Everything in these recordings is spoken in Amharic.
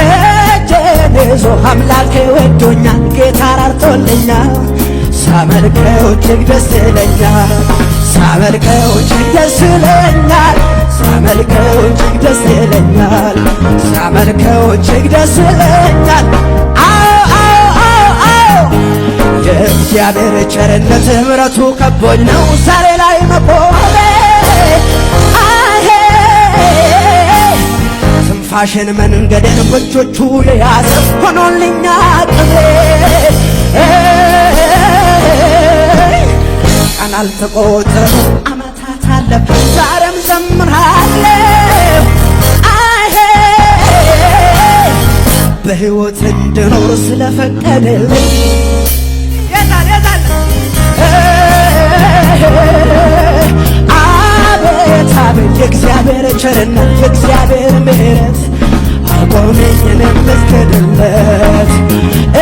እጄን ይዞ አምላኬ ወዶኛል ጌታ ራርቶልኛል ሳመልከው እጅግ ደስ ይለኛል ሳመልከው እጅግ ደስ ይለኛል ሳመልከው እጅግ ደስ ይለኛል ሳመልከው እጅግ ደስ ይለኛል የእግዚአብሔር ቸርነት ምሕረቱ ከቦኝ ነው ዛሬ ላይ መቆሜ ትንፋሽን መንገዴን በእጆቹ የያዘ ሆኖልኛ አቅሜ ቀን አልተቆጠሩ ዓመታት አለፉ ዛሬም ዘምራለሁ በሕይወት እንድኖር ስለፈቀደልኝ አቤት አቤት የእግዚአብሔር ቸርነት የእግዚአብሔር ምሕረት አቆመኝ እኔም ልስገድለት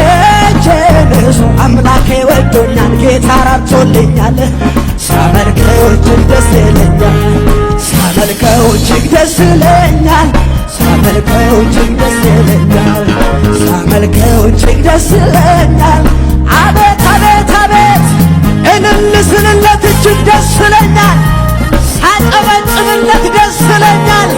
እጄን ይዞ አምላኬ ወዶኛል ጌታ ራርቶልኛል ሳመልከው እጅግ ደስ ይለኛል ሳመልከው እጅግ ደስ ይለኛል ሳመልከው እጅግ ደስ ይለኛል ሳመልከው እጅግ ደስ ይለኛል አቤት አቤት አቤት እልል ስልለት እጅግ ደስ ይለኛል ሳጨበጭብለት ደስ ይለኛል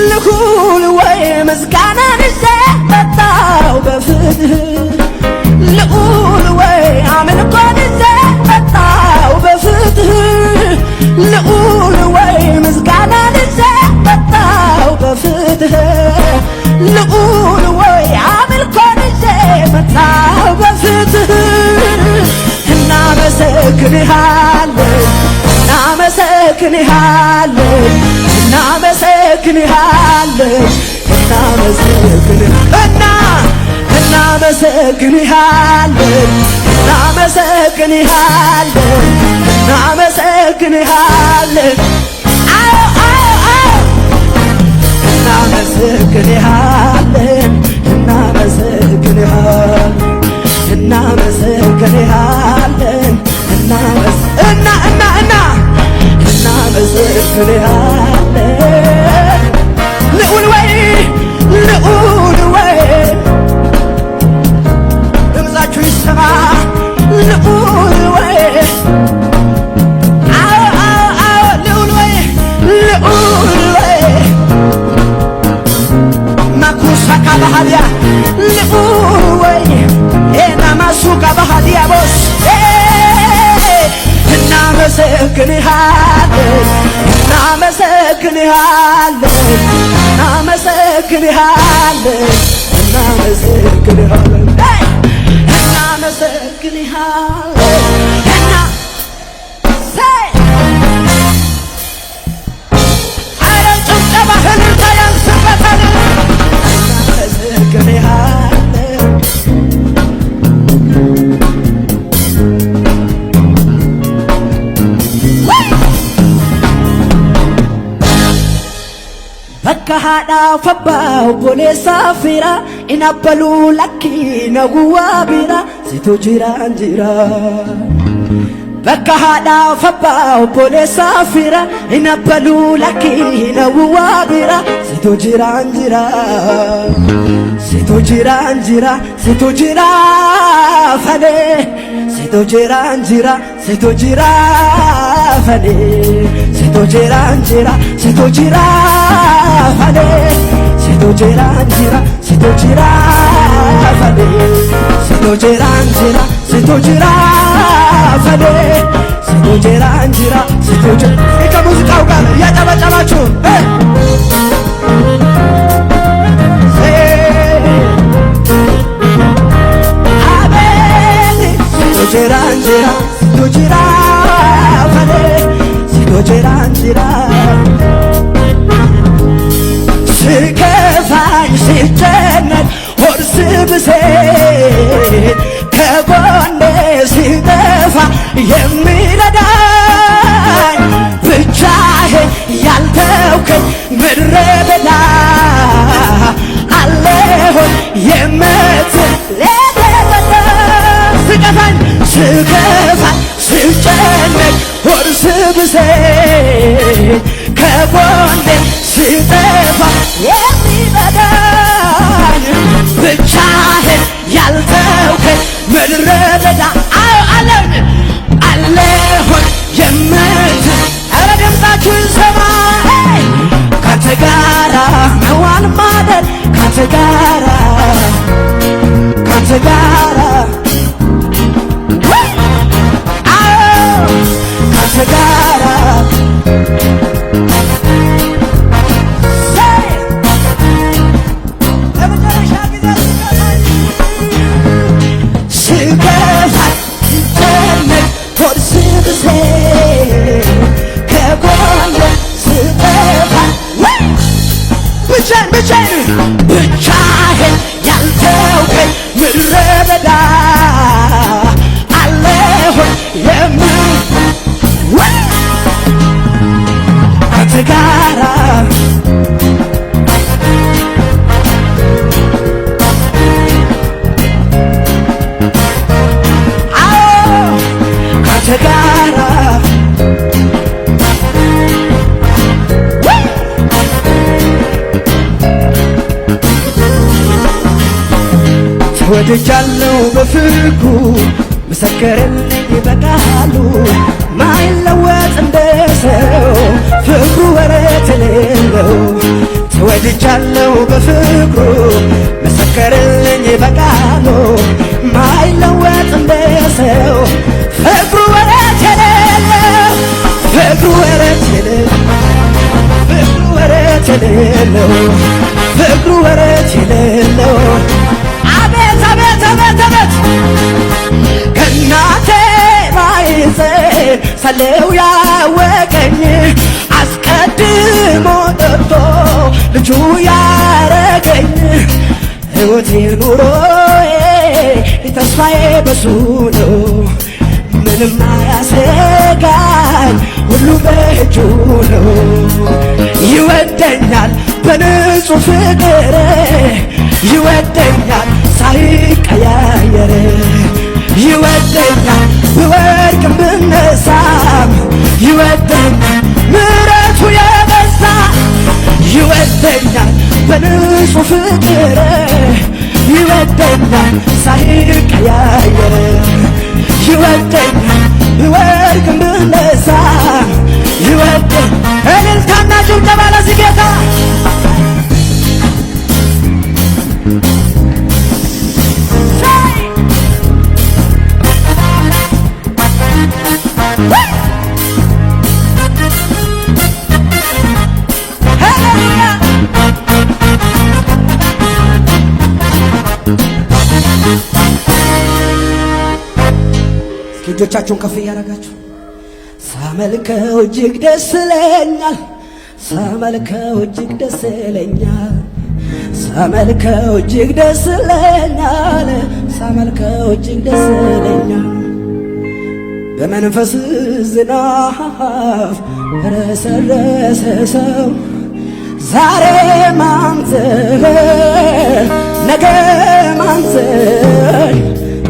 ልሁን ወይ ምስጋናን ይዤ መጣሁ በፍትህ ልዑል ወይ አምልኮን ይዤ መጣሁ በፍትህ ልዑል ወይ ምስጋናን ይዤ መጣሁ በፍትህ ልዑል ወይ አምልኮን ይዤ መጣሁ በፍትህ እናመሰግንሃለን እናመሰግንሃለን እናመሰግንሃለን እናመሰግንሃለን እናመሰግንሃለን እናመሰግንሃለን እናመሰግንሃለን እናመሰግንሃለን እናመሰግንሃለን እናመሰግንሃለን ልዑል ወይ ልዑል ወይ ድምፃችሁ ይሰማ ልዑል ወይ ልዑል ወይ ልዑል ወይ ማኩሳካ ባህልያ ልዑል ወይ ኤናማሱካ ባህልያ ቦስ እናመሰግንሃለን እናመሰግንሃለን እናመሰግንሃለን እናመሰግንሃለን እናመሰግንሃለን አረ ጭብጨባ እልልታ ያንስበታል እናመሰግንሃለን bakka haadhaaf abbaa obboleessaa fira in abbaluu lakkii naguwaa bira situ jiraan jira bakka haadhaaf abbaa obboleessaa fira in abbaluu lakkii naguwaa bira situ jiraan jira situ jiraan jira situ jira fane situ jiraan jira situ jira fane situ jiraan jira situ jira fane situ jiraan jira situ jira fane situ jiraan jira situ jira fane situ jiraan jira situ jira ከሙዚቃው ጋር እያጨበጨባችሁ Jiranjira, situ jira, fane, situ jiranjira. Sikefan sitenet, horsibse, kebonde sitefa, yemirada, ሲያስታግሰኝ ከጎኔ ሲጠፋ የሚረዳኝ ብቻህን ያልተውከኝ ምድረ በዳ አለኝ አለሆን የምትል ኧረ ድምፃችሁን ሰማ ካንተ ጋራ መዋል ማደር ካንተ ጋራ ካንተ ጋራ ካንተ ጋራ ለመጨረሻ ጊዜ ስገፋኝ ስጨነቅ ሆድ ሲብሰኝ ከጎኔ ስጠፋ ብቻዬን ያልተውከኝ ምድረ በዳ አለሆን ካንተ ጋራ ካንተ ጋራ ተወድጃለሁ በፍቅሩ መሰከረልኝ በቃሉ ማይለወጥ እንደ ሰው ፍቅሩ ወረት የሌለው ተወድጃለሁ በፍቅሩ መሰከረልኝ በቃሉ ማይለወጥ እንደ ሰው ፍቅሩ ወረት የሌለው ፍቅሩ ወረት የሌለው ፍቅሩ ወረት የሌለው ፍቅሩ ወረት የሌለው አቤት አቤት አቤት አቤት ከእናቴ ማኅፀን ሳለሁ ያወቀኝ አስቀድሞ ጠርቶ ልጁ ያረገኝ ሕይወቴ ኑሮዬ ተስፋዬ በሱ ነው ምንም አያሰጋኝ ሁሉ በእጁ ነው ይወደኛል በንጹህ ፍቅር ይወደኛል ሳይቀያየር ይወደኛል ብወድቅም ብነሳም ይወደኛል ምሕረቱ የበዛ ይወደኛል በንጹህ ፍቅር ይወደኛል ሳይቀያየር ይወደኛል ብወድቅም ብነሳም ይወደኛል እልልታና ጭብጨባ ለዚህ ጌታ እጆቻችሁን ከፍ እያደረጋችሁ ሳመልከው እጅግ ደስ ይለኛል ሳመልከው እጅግ ደስ ይለኛል ሳመልከው እጅግ ደስ ይለኛል ሳመልከው እጅግ ደስ ይለኛል በመንፈስ ዝናብ ረሰረሰ ሰው ዛሬ ማንተ ነገ ማንተ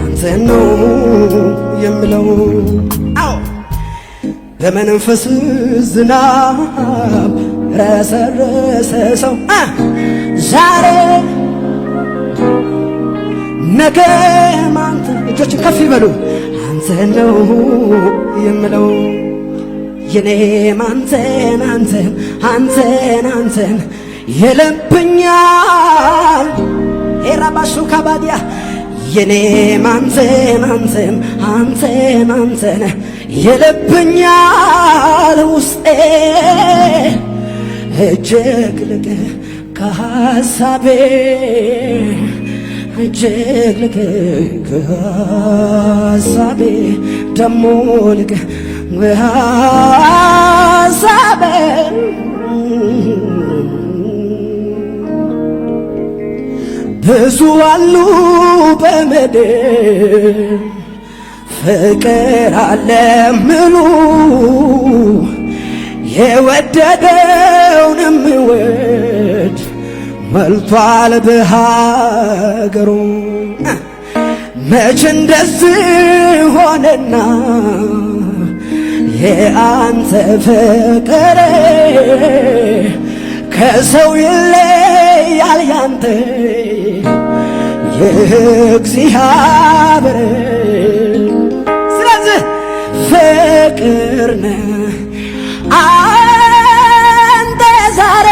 አንተ ነው የምለው አዎ በመንፈስ ዝናብ ረሰረሰ ሰው ዛሬ ነገ ማንተ እጆችን ከፍ ይበሉ አንተ ነው የምለው የኔ ማንተን አንተን አንተን አንተን የለብኛል ኤራባሱ ካባዲያ የኔ ማንተን አንተን አንተን አንተን የለብኛል ውስጤ እጅግ ልቅ ከሐሳቤ እጅግ ልቅ ከሐሳቤ ደሞ ልቅ ከሐሳቤ ብዙ አሉ በምድር ፍቅር አለ ምሉ የወደደውንም ወድ መልቷል በሀገሩ መች እንደዚህ ሆነና የአንተ ፍቅር ከሰው ይለያል ያንተ የእግዚአብሔር ስለዚህ ፍቅር ነህ አንተ ዛሬ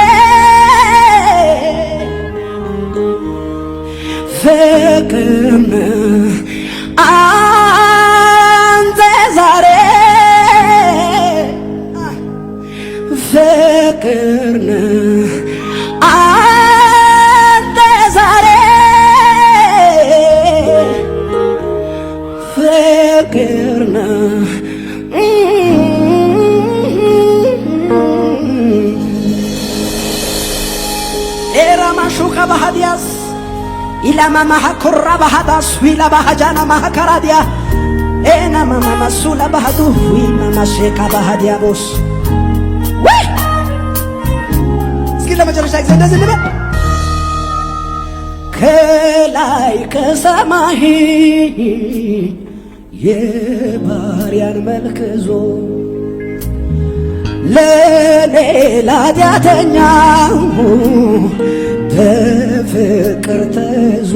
ፍቅር ነህ አንተ ዛሬ ፍቅር ነህ አንተ ዛሬ ፍቅር ነህ ኤራማሹካ ባህዲያስ ኢላማማ ሀኮራ ባህዳስ ዊላ ባህጃና ማሀከራዲያ ኤናማማ ማሱላ ባህዱ ዊናማሼካ ባህዲያቦስ ወይ እስኪ ለመጨረሻ ጊዜ እንደዚህ ልበል። ከላይ ከሰማይ የባሪያን መልክ ይዞ ለኔ ኃጢአተኛው በፍቅር ተይዞ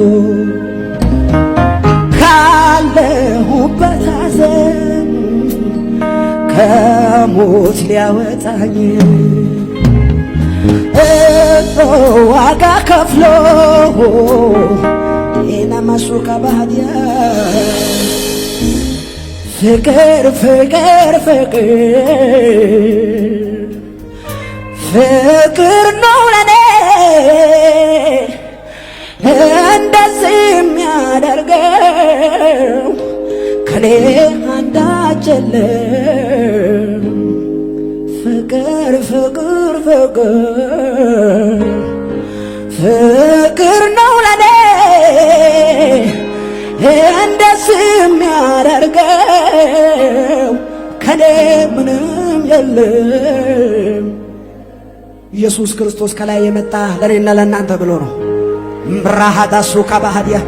ካለሁበት ሐዘን ከሞት ሊያወጣኝ ዋጋ ከፍሎ ኤናማሹካ ባህዲያ ፍቅር ፍቅር ፍቅር ፍቅር ነው ለኔ እንደዚህ የሚያደርገው ከኔ አንዳች የለም። ፍቅር ፍቅር ፍቅር ፍቅር ነው ለኔ እንደዚህ የሚያደርገው ከኔ ምንም የለም። ኢየሱስ ክርስቶስ ከላይ የመጣ ለኔና ለእናንተ ብሎ ነው። ምራሃዳሱ ካባሃዲያ